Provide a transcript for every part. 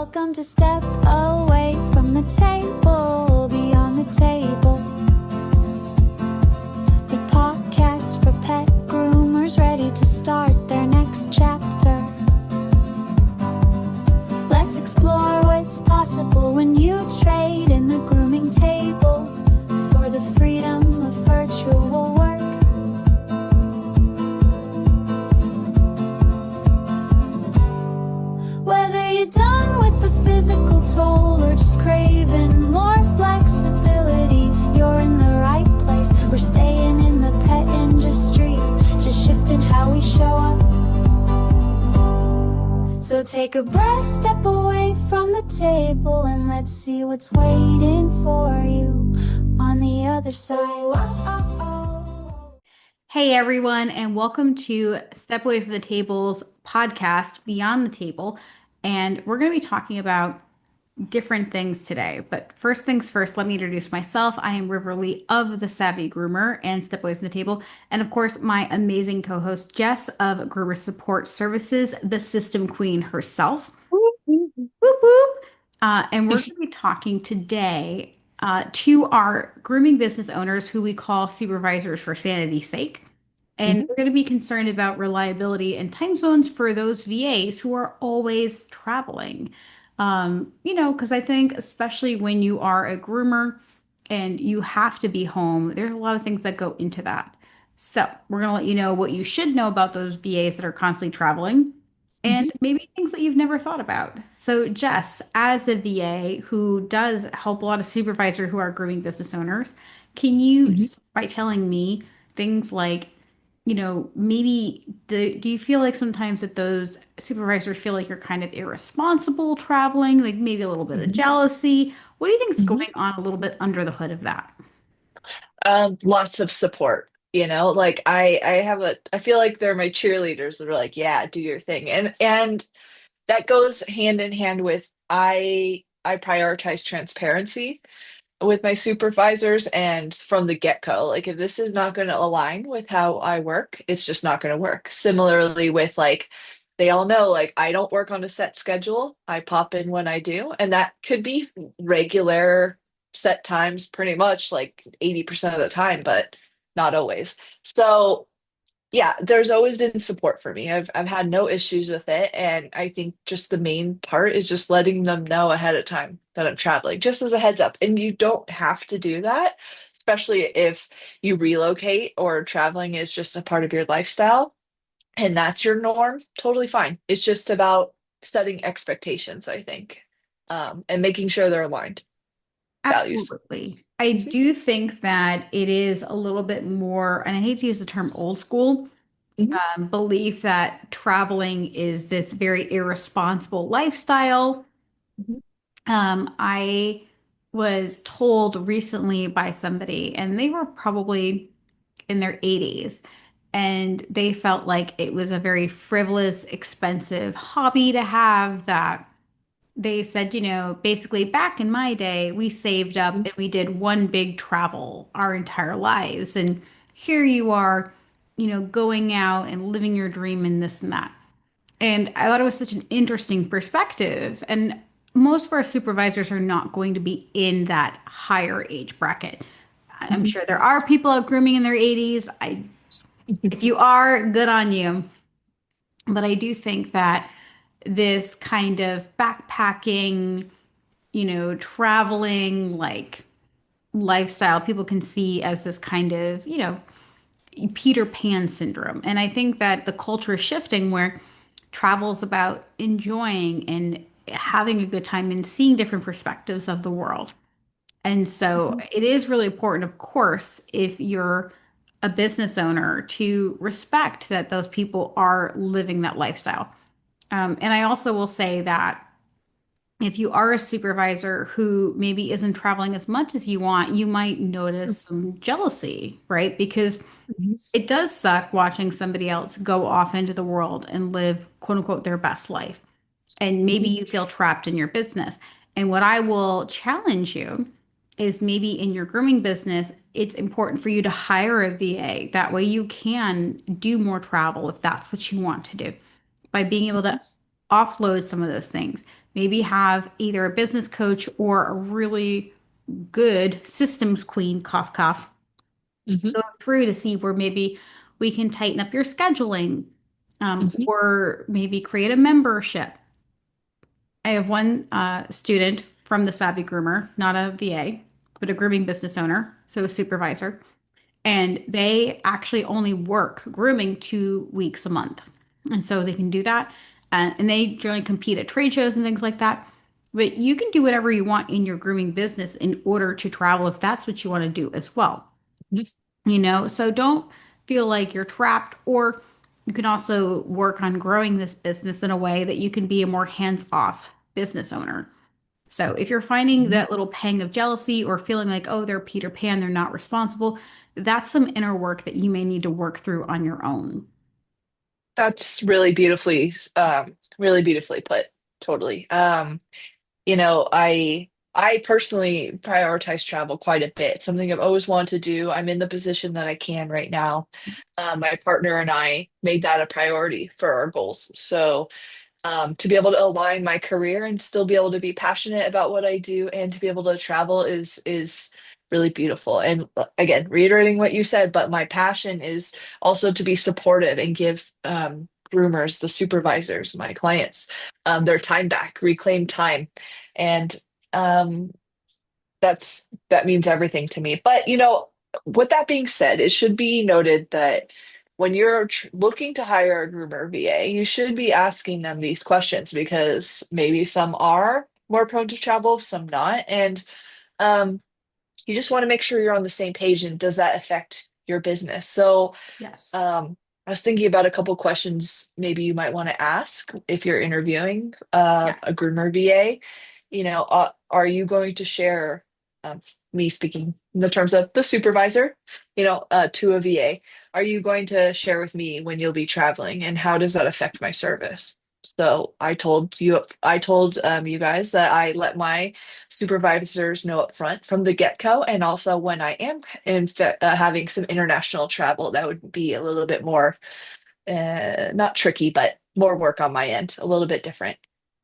Welcome to Step Away from the Table, Beyond the Table. The podcast for pet groomers ready to start their next chapter. Let's explore what's possible when you trade in the grooming table for the freedom of virtual work. Whether you're done with the physical toll or just craving more flexibility, you're in the right place. We're staying in the pet industry, just shifting how we show up. So take a breath, step away from the table, and let's see what's waiting for you on the other side. Hey everyone, and welcome to Step Away from the Table's podcast, Beyond the Table. And we're going to be talking about different things today. But first things first, let me introduce myself. I am Riverly of the Savvy Groomer and Step Away from the Table. And of course, my amazing co-host Jess of Groomer Support Services, the system queen herself. Mhm. Whoop whoop. And we're going to be talking today to our grooming business owners who we call supervisors for sanity's sake. And we're going to be concerned about reliability and time zones for those VAs who are always traveling. Because I think especially when you are a groomer and you have to be home, there's a lot of things that go into that. So we're going to let you know what you should know about those VAs that are constantly traveling and maybe things that you've never thought about. So, Jess, as a VA who does help a lot of supervisors who are grooming business owners, can you, Mhm. by telling me things like, maybe do you feel like sometimes that those supervisors feel like you're kind of irresponsible traveling, like maybe a little bit of Mhm. jealousy? What do you think is Mhm. going on a little bit under the hood of that? Lots of support, like I feel like they're my cheerleaders that are like, yeah, do your thing. And that goes hand in hand with I prioritize transparency with my supervisors and from the get-go. Like if this is not going to align with how I work, it's just not going to work. Similarly with like they all know like I don't work on a set schedule. I pop in when I do, and that could be regular set times pretty much like 80% of the time, but not always. So yeah, there's always been support for me. I've had no issues with it, and I think just the main part is just letting them know ahead of time that I'm traveling, just as a heads up. And you don't have to do that, especially if you relocate or traveling is just a part of your lifestyle and that's your norm. Totally fine. It's just about setting expectations, I think, and making sure they're aligned. Values. Absolutely. I Mhm. do think that it is a little bit more, and I hate to use the term old school, Mhm. belief that traveling is this very irresponsible lifestyle. Mhm. I was told recently by somebody, and they were probably in their 80s, and they felt like it was a very frivolous, expensive hobby to have that they said, basically back in my day, we saved up Mhm. and we did one big travel our entire lives. And here you are, going out and living your dream and this and that. And I thought it was such an interesting perspective. And most of our supervisors are not going to be in that higher age bracket. I'm Mhm. sure there are people out grooming in their 80s. If you are, good on you. But I do think that this kind of backpacking, traveling like lifestyle people can see as this kind of, Peter Pan syndrome. And I think that the culture is shifting where travel is about enjoying and having a good time and seeing different perspectives of the world. And so Mhm. it is really important, of course, if you're a business owner to respect that those people are living that lifestyle. And I also will say that if you are a supervisor who maybe isn't traveling as much as you want, you might notice some jealousy, right? Because Mhm. it does suck watching somebody else go off into the world and live, quote unquote, their best life. And maybe Mhm. you feel trapped in your business. And what I will challenge you is maybe in your grooming business, it's important for you to hire a VA. That way you can do more travel if that's what you want to do by being able to Mhm. offload some of those things. maybe have either a business coach or a really good systems queen, cough, cough, Hmm. go through to see where maybe we can tighten up your scheduling, Hmm. or maybe create a membership. I have one student from the Savvy Groomer, not a VA, but a grooming business owner, so a supervisor. And they actually only work grooming 2 weeks a month. And so they can do that. And they generally compete at trade shows and things like that. But you can do whatever you want in your grooming business in order to travel if that's what you want to do as well. So don't feel like you're trapped, or you can also work on growing this business in a way that you can be a more hands-off business owner. So if you're finding Hmm. that little pang of jealousy or feeling like, oh, they're Peter Pan, they're not responsible, that's some inner work that you may need to work through on your own. That's really beautifully put. Totally. I personally prioritize travel quite a bit. Something I've always wanted to do. I'm in the position that I can right now. My partner and I made that a priority for our goals. So to be able to align my career and still be able to be passionate about what I do and to be able to travel is really beautiful. And again, reiterating what you said, but my passion is also to be supportive and give groomers, the supervisors, my clients, their time back, reclaim time, and um, that means everything to me. But with that being said, it should be noted that when you're looking to hire a groomer VA, you should be asking them these questions because maybe some are more prone to travel, some not, and um, you just want to make sure you're on the same page. And does that affect your business? So, Yes. I was thinking about a couple questions maybe you might want to ask if you're interviewing a Yes. groomer VA. Are you going to share, me speaking in the terms of the supervisor, to a VA? Are you going to share with me when you'll be traveling, and how does that affect my service? So I told you guys that I let my supervisors know up front from the get-go, and also when I am having some international travel, that would be a little bit more not tricky, but more work on my end, a little bit different,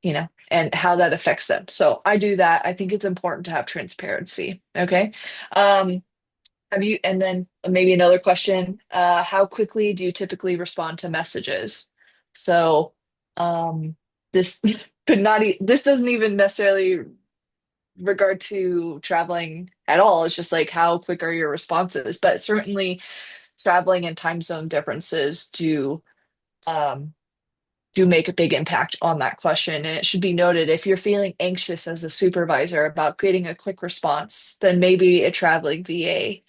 and how that affects them. So I do that. I think it's important to have transparency. Okay. Um, and then maybe another question, how quickly do you typically respond to messages? So, this this doesn't even necessarily regard to traveling at all. It's just like how quick are your responses? But certainly traveling and time zone differences um, do make a big impact on that question. And it should be noted if you're feeling anxious as a supervisor about creating a quick response, then maybe a traveling VA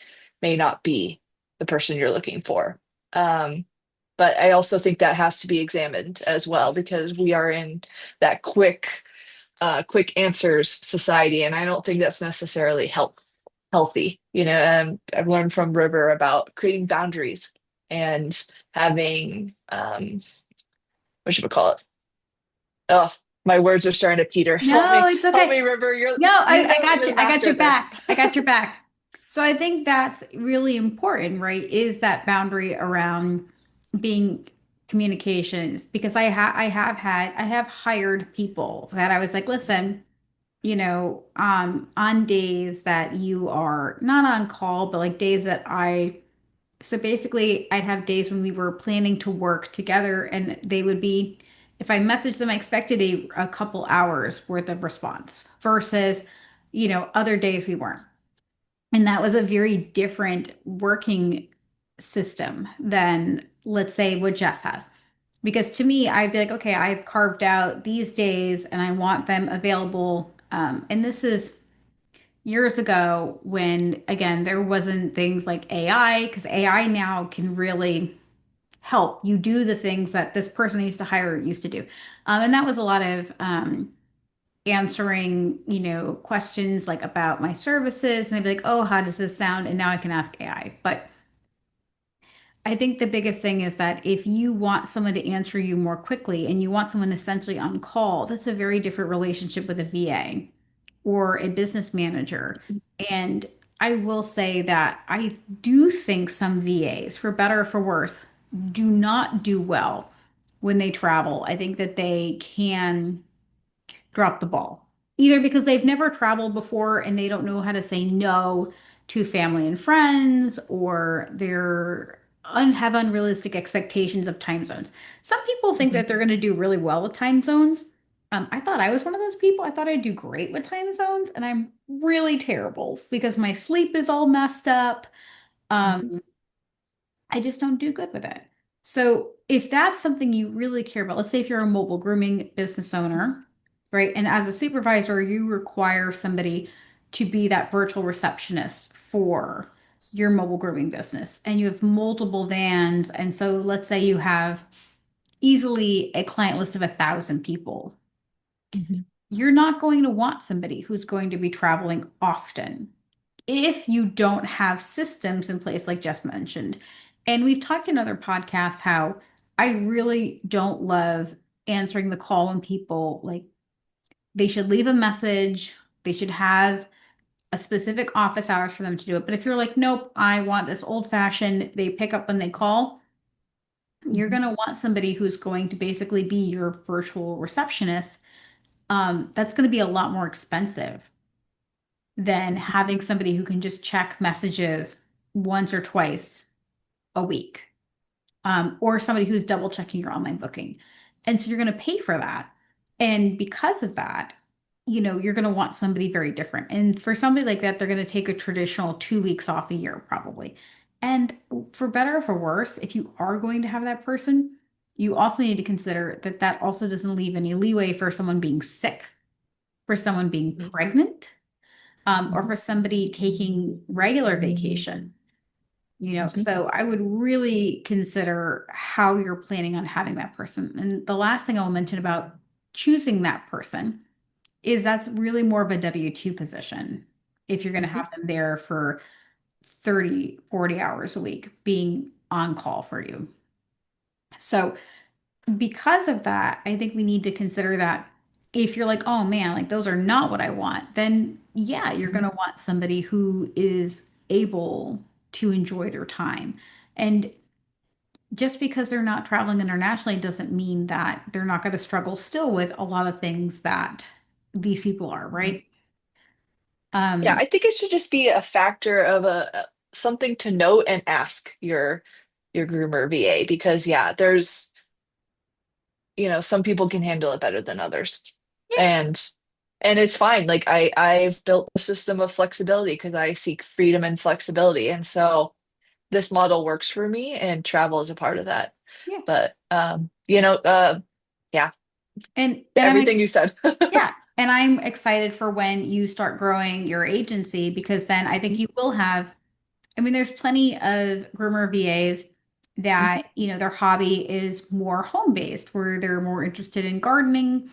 may not be the person you're looking for. Um, but I also think that has to be examined as well because we are in that quick answers society, and I don't think that's necessarily healthy. I've learned from River about creating boundaries and having what should we call it? Oh, my words are starting to peter. Help No, me, it's help okay. me, River. No, I got You're you. the I got master your at this. back. I got your back. So I think that's really important, right? Is that boundary around being communications, because I have hired people that I was like, listen, on days that you are not on call, but like days that so basically I'd have days when we were planning to work together, and they would be, if I messaged them, I expected a couple hours worth of response versus, other days we weren't. And that was a very different working system than, let's say, what Jess has. Because to me, I'd be like, okay, I've carved out these days and I want them available. And this is years ago when, again, there wasn't things like AI, because AI now can really help you do the things that this person needs to hire used to do. And that was a lot of answering, questions like about my services. And I'd be like, oh, how does this sound? And now I can ask AI. But I think the biggest thing is that if you want someone to answer you more quickly and you want someone essentially on call, that's a very different relationship with a VA or a business manager. And I will say that I do think some VAs, for better or for worse, do not do well when they travel. I think that they can drop the ball, either because they've never traveled before and they don't know how to say no to family and friends, or have unrealistic expectations of time zones. Some people think Mhm. that they're going to do really well with time zones. I thought I was one of those people. I thought I'd do great with time zones, and I'm really terrible because my sleep is all messed up. Mhm. Um, I just don't do good with it. So if that's something you really care about, let's say if you're a mobile grooming business owner, right? And as a supervisor, you require somebody to be that virtual receptionist for your mobile grooming business, and you have multiple vans. And so let's say you have easily a client list of 1,000 people. Mhm. You're not going to want somebody who's going to be traveling often if you don't have systems in place, like Jess mentioned. And we've talked in other podcasts how I really don't love answering the call when people like they should leave a message, they should have a specific office hours for them to do it. But if you're like, nope, I want this old fashioned, they pick up when they call, you're Mhm. going to want somebody who's going to basically be your virtual receptionist. That's going to be a lot more expensive than Mhm. having somebody who can just check messages once or twice a week, or somebody who's double checking your online booking. And so you're going to pay for that. And because of that, you're going to want somebody very different. And for somebody like that, they're going to take a traditional 2 weeks off a year, probably. And for better or for worse, if you are going to have that person, you also need to consider that that also doesn't leave any leeway for someone being sick, for someone being Mhm. pregnant, or Mhm. for somebody taking regular vacation. Mhm. So I would really consider how you're planning on having that person. And the last thing I'll mention about choosing that person is that's really more of a W-2 position if you're going to Mhm. have them there for 30, 40 hours a week being on call for you. So because of that, I think we need to consider that if you're like, oh man, like those are not what I want, then yeah, you're going Mhm. to want somebody who is able to enjoy their time. And just because they're not traveling internationally doesn't mean that they're not going to struggle still with a lot of things that these people are, Mhm. right? Yeah, Um, I think it should just be a factor of something to note and ask your groomer VA because yeah, there's some people can handle it better than others. yeah, And and it's fine. Like I've built a system of flexibility because I seek freedom and flexibility. And so this model works for me and travel is a part of that. yeah. But yeah, And I'm everything you said. yeah, and I'm excited for when you start growing your agency because then I think you will have. I mean, there's plenty of groomer VAs Mhm. that, their hobby is more home-based, where they're more interested in gardening.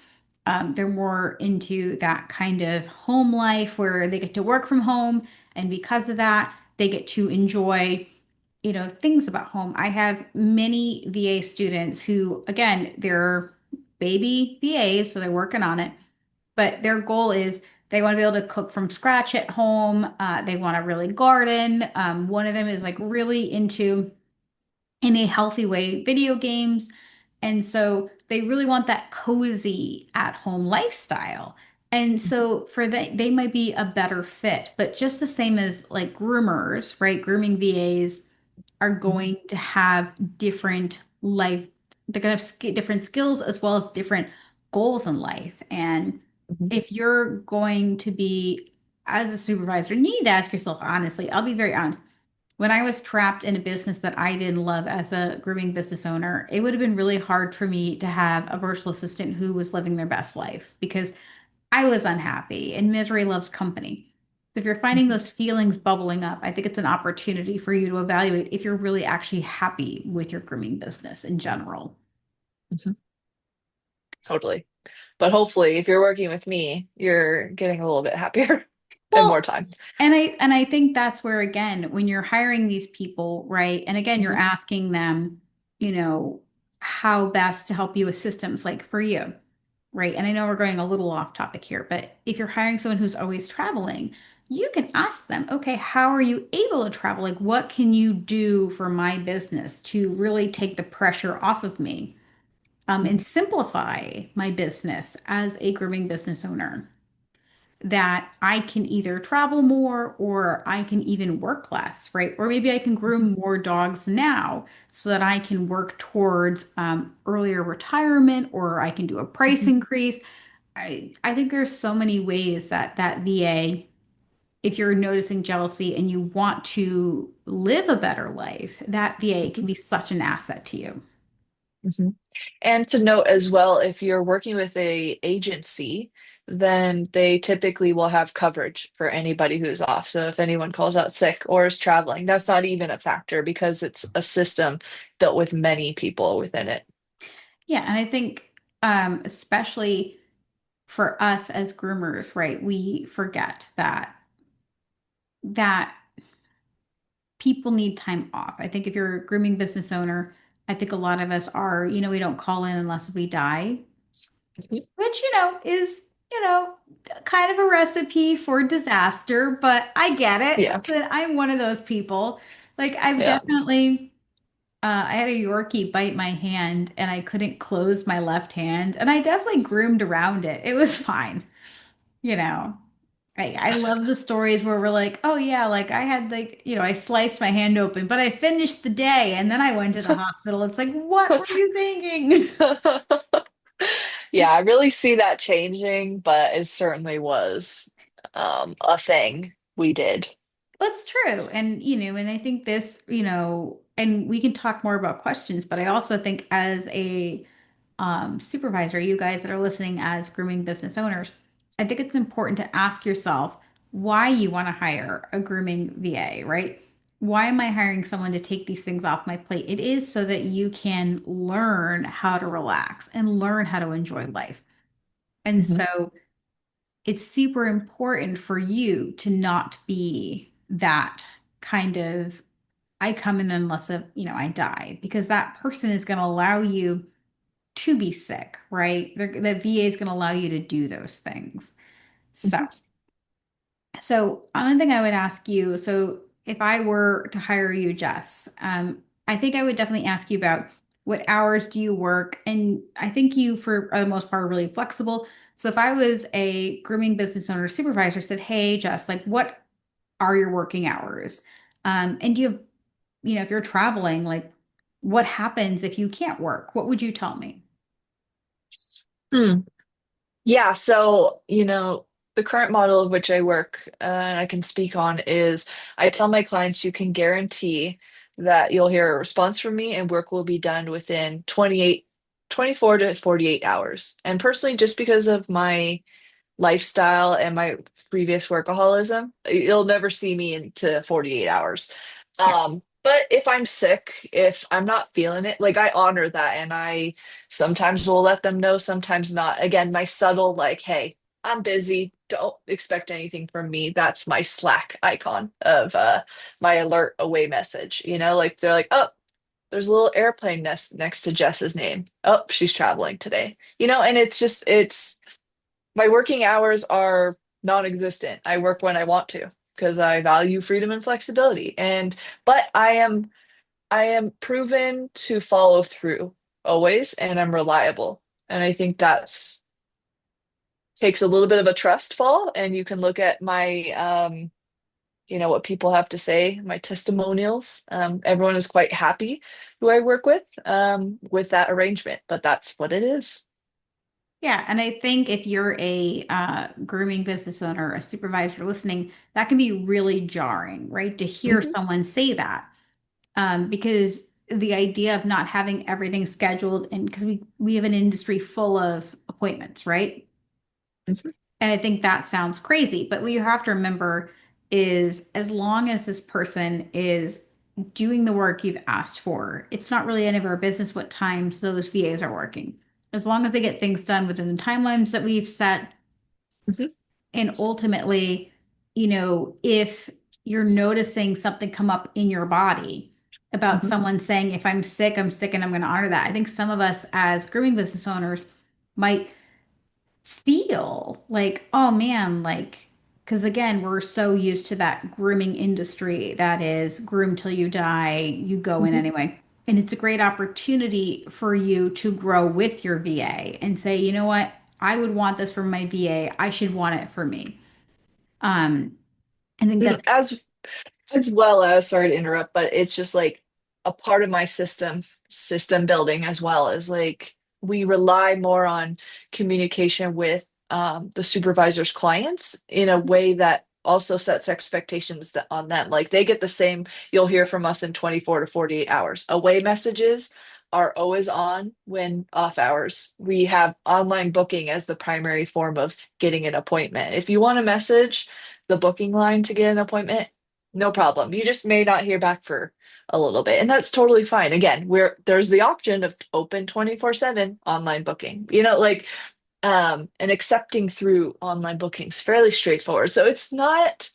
They're more into that kind of home life where they get to work from home. And because of that, they get to enjoy, things about home. I have many VA students who, again, they're baby VAs, so they're working on it, but their goal is they want to be able to cook from scratch at home. They want to really garden. One of them is like really into, in a healthy way, video games. And so they really want that cozy at home lifestyle. And Mhm. so for they might be a better fit, but just the same as like groomers, right? Grooming VAs are Mhm. going to have different life, they're going to have different skills as well as different goals in life. And Mhm. if you're going to be, as a supervisor, you need to ask yourself honestly, I'll be very honest. When I was trapped in a business that I didn't love as a grooming business owner, it would have been really hard for me to have a virtual assistant who was living their best life because I was unhappy and misery loves company. So if you're finding Mhm. those feelings bubbling up, I think it's an opportunity for you to evaluate if you're really actually happy with your grooming business in general. Mhm. Totally. But hopefully, if you're working with me, you're getting a little bit happier and more Well, time. and I think that's where again, when you're hiring these people, right? And again, you're Mhm. asking them, you know, how best to help you with systems like for you, right? And I know we're going a little off topic here, but if you're hiring someone who's always traveling, you can ask them, okay, how are you able to travel? Like, what can you do for my business to really take the pressure off of me? and Mhm. simplify my business as a grooming business owner, that I can either travel more or I can even work less, right? Or maybe I can groom more dogs now so that I can work towards earlier retirement, or I can do a price Mhm. increase. I think there's so many ways that VA, if you're noticing jealousy and you want to live a better life, that VA can Mhm. be such an asset to you. Mhm. And to note as well, if you're working with a agency, then they typically will have coverage for anybody who's off. So if anyone calls out sick or is traveling, that's not even a factor because it's a system built with many people within it. Yeah, and I think especially for us as groomers, right, we forget that people need time off. I think if you're a grooming business owner, I think a lot of us are, we don't call in unless we die, Mhm. which, is, you know, kind of a recipe for disaster, but I get it. Yeah. Listen, I'm one of those people. Like I've Yeah. definitely I had a Yorkie bite my hand and I couldn't close my left hand, and I definitely groomed around it. It was fine, you know. I love the stories where we're like, oh yeah, like I had like, I sliced my hand open, but I finished the day and then I went to the hospital. It's like, what were you thinking? Yeah, I really see that changing, but it certainly was a thing we did. That's true. And, and I think this, and we can talk more about questions, but I also think as a supervisor, you guys that are listening as grooming business owners, I think it's important to ask yourself why you want to hire a grooming VA, right? Why am I hiring someone to take these things off my plate? It is so that you can learn how to relax and learn how to enjoy life. And Mhm. so it's super important for you to not be that kind of I come in unless I die, because that person is going to allow you to be sick, right? The VA is going to allow you to do those things. So, Mhm. one thing I would ask you, so if I were to hire you, Jess, I think I would definitely ask you about what hours do you work? And I think you, for the most part, are really flexible. So if I was a grooming business owner supervisor, said, hey, Jess, like what are your working hours? And do you have, if you're traveling, like what happens if you can't work? What would you tell me? Hmm. Yeah, so, the current model of which I work and I can speak on is I tell my clients you can guarantee that you'll hear a response from me and work will be done within 24 to 48 hours. And personally, just because of my lifestyle and my previous workaholism, you'll never see me into 48 hours. Yeah. But if I'm sick, if I'm not feeling it, like I honor that and I sometimes will let them know, sometimes not. Again, my subtle like, hey, I'm busy, don't expect anything from me. That's my Slack icon of my alert away message. Like they're like, oh, there's a little airplane next to Jess's name. Oh, she's traveling today. And it's my working hours are non-existent. I work when I want to because I value freedom and flexibility. But I am proven to follow through always, and I'm reliable. And I think that's takes a little bit of a trust fall. And you can look at my what people have to say, my testimonials. Everyone is quite happy who I work with that arrangement, but that's what it is. Yeah, and I think if you're a grooming business owner, a supervisor listening, that can be really jarring, right? To hear Mhm, someone say that, because the idea of not having everything scheduled, and because we have an industry full of appointments, right? mhm, And I think that sounds crazy, but what you have to remember is as long as this person is doing the work you've asked for, it's not really any of our business what times those VAs are working. As long as they get things done within the timelines that we've set, mhm, and ultimately, if you're noticing something come up in your body about mhm, someone saying, if I'm sick and I'm going to honor that. I think some of us as grooming business owners might feel like, oh man, like, because again, we're so used to that grooming industry that is groom till you die, you go in mhm, anyway. And it's a great opportunity for you to grow with your VA and say, you know what, I would want this for my VA. I should want it for me. Um, I think And that's as well as, sorry to interrupt, but it's just like a part of my system building as well as like we rely more on communication with the supervisor's clients in a way that also sets expectations on them. Like they get the same, you'll hear from us in 24 to 48 hours. Away messages are always on when off hours. We have online booking as the primary form of getting an appointment. If you want a message, the booking line to get an appointment, no problem. You just may not hear back for a little bit, and that's totally fine. Again, there's the option of open 24/7 online booking. Like and accepting through online bookings fairly straightforward. So it's not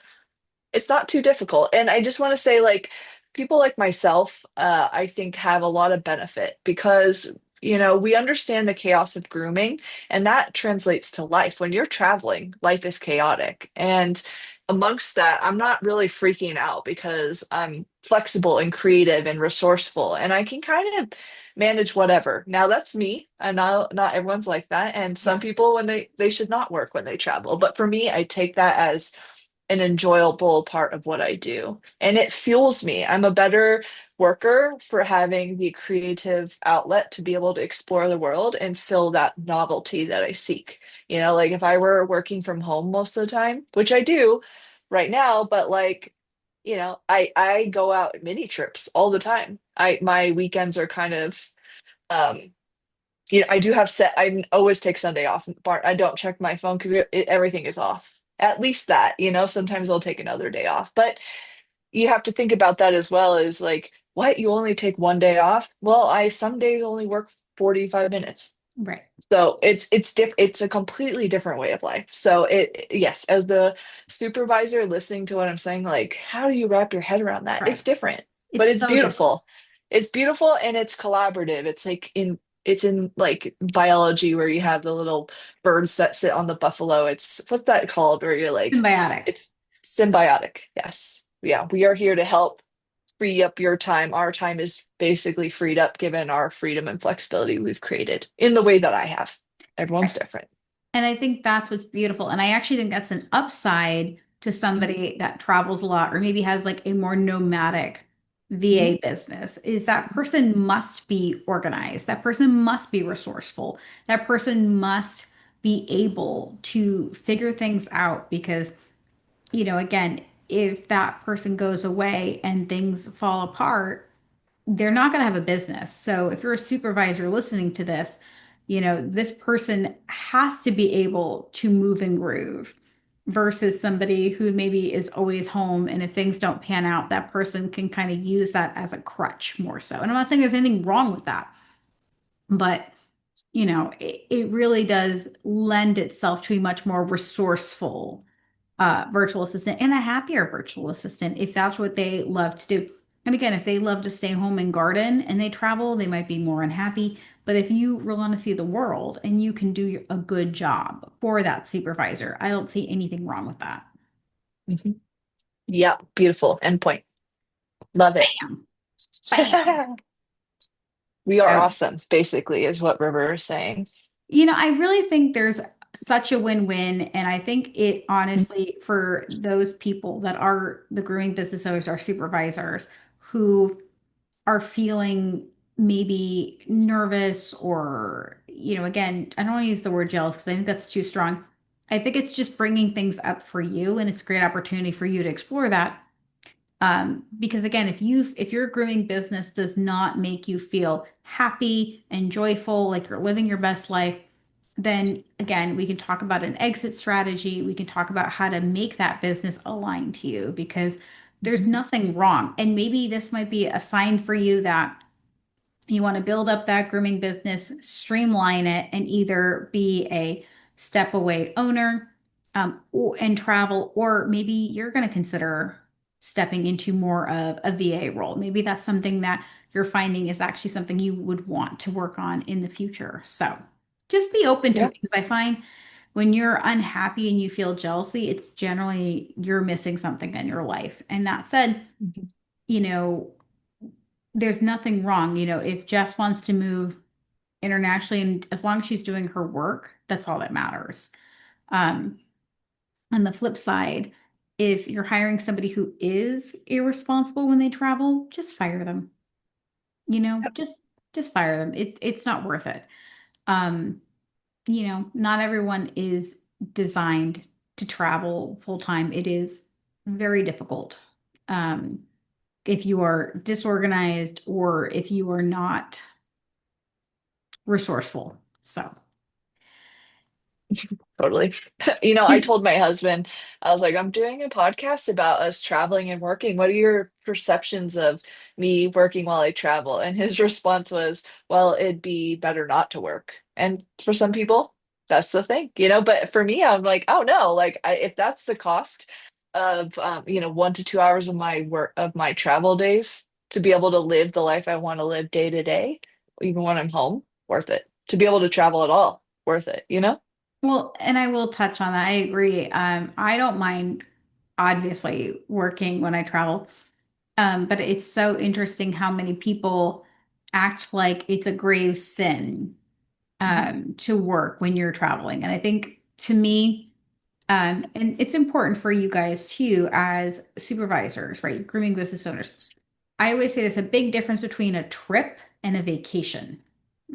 too difficult. And I just want to say, like, people like myself, I think have a lot of benefit because, we understand the chaos of grooming, and that translates to life. When you're traveling, life is chaotic. And amongst that, I'm not really freaking out because I'm flexible and creative and resourceful, and I can kind of manage whatever. Now, that's me. And not everyone's like that. And some yes, people, when they should not work when they travel. But for me, I take that as an enjoyable part of what I do. And it fuels me. I'm a better worker for having the creative outlet to be able to explore the world and fill that novelty that I seek. Like if I were working from home most of the time, which I do right now, but like, I go out mini trips all the time. My weekends are kind of um I do have I always take Sunday off. Bart, I don't check my phone. Everything is off. At least that, sometimes I'll take another day off. But you have to think about that as well as like, what? You only take one day off? Well, I some days only work 45 minutes. right, So it's a completely different way of life. So yes, as the supervisor listening to what I'm saying, like, how do you wrap your head around that? It's right. different, but It's it's so different. beautiful. It's beautiful and it's collaborative. It's in like biology where you have the little birds that sit on the buffalo. It's what's that called where you're like Symbiotic. it's symbiotic. Yes. Yeah, we are here to help free up your time. Our time is basically freed up given our freedom and flexibility we've created in the way that I have. Everyone's Right. different. And I think that's what's beautiful. And I actually think that's an upside to somebody that travels a lot or maybe has like a more nomadic Mhm. VA business is that person must be organized. That person must be resourceful. That person must be able to figure things out because, again, if that person goes away and things fall apart, they're not going to have a business. So if you're a supervisor listening to this, this person has to be able to move and groove versus somebody who maybe is always home. And if things don't pan out, that person can kind of use that as a crutch more so. And I'm not saying there's anything wrong with that, but it really does lend itself to a much more resourceful virtual assistant and a happier virtual assistant if that's what they love to do. And again, if they love to stay home and garden and they travel, they might be more unhappy. But if you really want to see the world and you can do a good job for that supervisor, I don't see anything wrong with that. Mhm. Yeah, beautiful. Endpoint. Love it. Bam, bam. We are So, awesome, basically, is what River is saying. I really think there's such a win-win. And I think it honestly, for those people that are the grooming business owners, our supervisors who are feeling maybe nervous or, again, I don't want to use the word jealous because I think that's too strong. I think it's just bringing things up for you, and it's a great opportunity for you to explore that. Because again, if your grooming business does not make you feel happy and joyful, like you're living your best life, then again, we can talk about an exit strategy. We can talk about how to make that business align to you because there's Mhm. nothing wrong. And maybe this might be a sign for you that you want to build up that grooming business, streamline it, and either be a step away owner and travel, or maybe you're going to consider stepping into more of a VA role. Maybe that's something that you're finding is actually something you would want to work on in the future. So just be open to Yeah. it because I find when you're unhappy and you feel jealousy, it's generally you're missing something in your life. And that said, Mhm. you know, there's nothing wrong, if Jess wants to move internationally, and as long as she's doing her work, that's all that matters. Um, on the flip side, if you're hiring somebody who is irresponsible when they travel, just fire them. You know, just just fire them. It's not worth it. Um, not everyone is designed to travel full time. It is very difficult. Um, if you are disorganized or if you are not resourceful. So, Totally. I told my husband, I was like, I'm doing a podcast about us traveling and working. What are your perceptions of me working while I travel? And his response was, well, it'd be better not to work. And for some people, that's the thing. But for me, I'm like, oh no, like if that's the cost of 1 to 2 hours of my work of my travel days to be able to live the life I want to live day to day, even when I'm home, worth it. To be able to travel at all, worth it? well, and I will touch on that. I agree. I don't mind obviously working when I travel. But it's so interesting how many people act like it's a grave sin Mhm. to work when you're traveling. And I think to me, and it's important for you guys too, as supervisors, right? Grooming business owners. I always say there's a big difference between a trip and a vacation.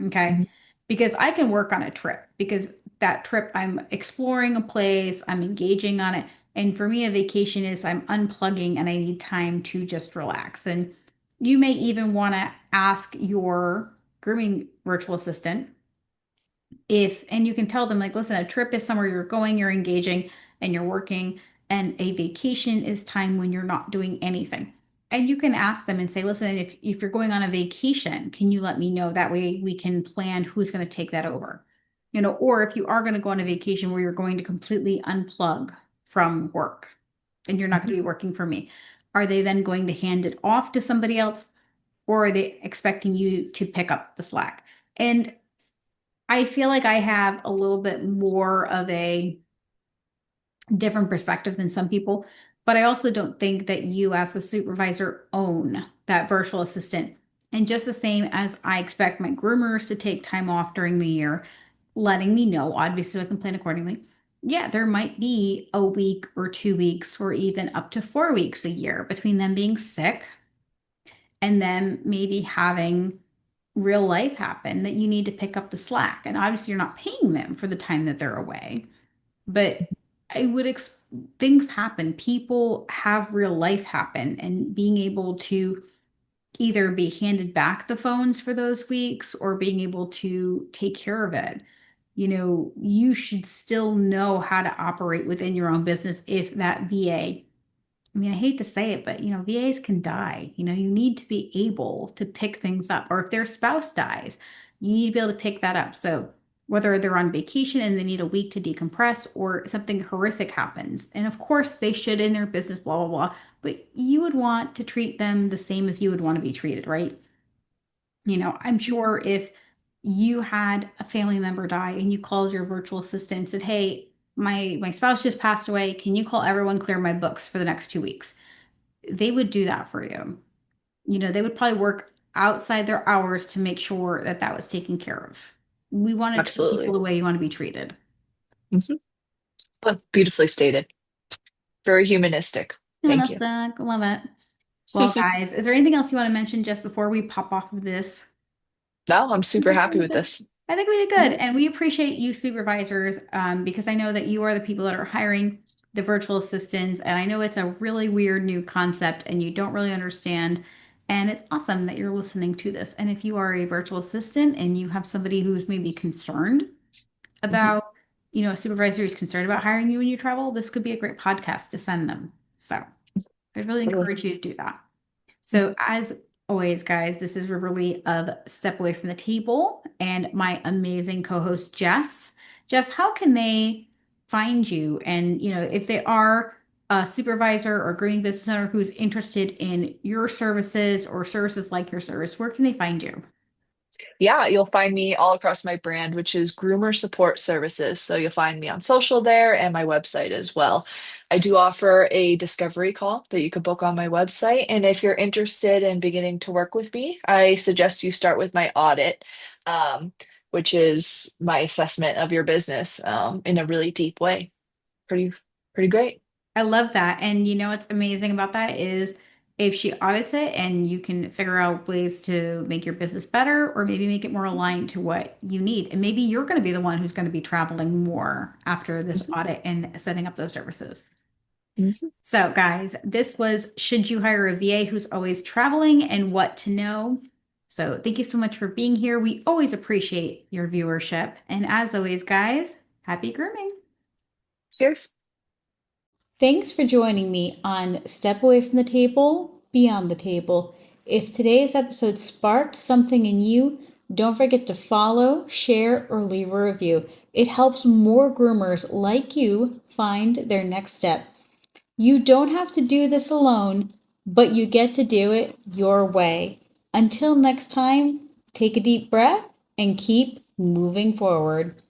Okay. Mhm. Because I can work on a trip because that trip I'm exploring a place, I'm engaging on it. And for me, a vacation is I'm unplugging and I need time to just relax. And you may even want to ask your grooming virtual assistant and you can tell them like, listen, a trip is somewhere you're going, you're engaging and you're working, and a vacation is time when you're not doing anything. And you can ask them and say, listen, if you're going on a vacation, can you let me know? That way we can plan who's going to take that over. Or if you are going to go on a vacation where you're going to completely unplug from work and you're not going Mhm. to be working for me, are they then going to hand it off to somebody else? Or are they expecting you to pick up the slack? And I feel like I have a little bit more of a different perspective than some people, but I also don't think that you as the supervisor own that virtual assistant. And just the same as I expect my groomers to take time off during the year, letting me know, obviously I can plan accordingly. Yeah, there might be a week or 2 weeks or even up to 4 weeks a year between them being sick and then maybe having real life happen that you need to pick up the slack. And obviously, you're not paying them for the time that they're away, but I would things happen. People have real life happen, and being able to either be handed back the phones for those weeks or being able to take care of it. You should still know how to operate within your own business if that VA, I mean, I hate to say it, but VAs can die. You need to be able to pick things up. Or if their spouse dies, you need to be able to pick that up. So whether they're on vacation and they need a week to decompress or something horrific happens. And of course they should in their business, blah, blah, blah. But you would want to treat them the same as you would want to be treated, right? I'm sure if you had a family member die and you called your virtual assistant and said, "Hey, my spouse just passed away. Can you call everyone, clear my books for the next 2 weeks?" They would do that for you. They would probably work outside their hours to make sure that that was taken care of. We want to treat people Absolutely. the way you want to be treated. Mhm. Oh, beautifully stated. Very humanistic. Thank you. Humanistic, love it. Well, guys, is there anything else you want to mention just before we pop off of this? No, I'm I super think we happy did with good. this. I think we did good. Mhm. And we appreciate you supervisors because I know that you are the people that are hiring the virtual assistants. And I know it's a really weird new concept and you don't really understand. And it's awesome that you're listening to this. And if you are a virtual assistant and you have somebody who's maybe concerned Mhm. about, a supervisor who's concerned about hiring you when you travel, this could be a great podcast to send them. So I'd really Totally. encourage you to do that. So, as always, guys, this is Riverly of Step Away from the Table and my amazing co host, Jess. Jess, how can they find you? And, if they are a supervisor or growing business owner who's interested in your services or services like your service, where can they find you? Yeah, you'll find me all across my brand, which is Groomer Support Services. So you'll find me on social there and my website as well. I do offer a discovery call that you could book on my website. And if you're interested in beginning to work with me, I suggest you start with my audit, um, which is my assessment of your business in a really deep way. Pretty, pretty great. I love that. And you know what's amazing about that is if she audits it and you can figure out ways to make your business better or maybe make it more aligned to what you need. And maybe you're going to be the one who's going to be traveling more after this Mhm, audit and setting up those services. mhm. So, guys, this was Should You Hire a VA Who's Always Traveling and What to Know? So, thank you so much for being here. We always appreciate your viewership. And as always, guys, happy grooming. Cheers. Thanks for joining me on Step Away from the Table, Beyond the Table. If today's episode sparked something in you, don't forget to follow, share, or leave a review. It helps more groomers like you find their next step. You don't have to do this alone, but you get to do it your way. Until next time, take a deep breath and keep moving forward.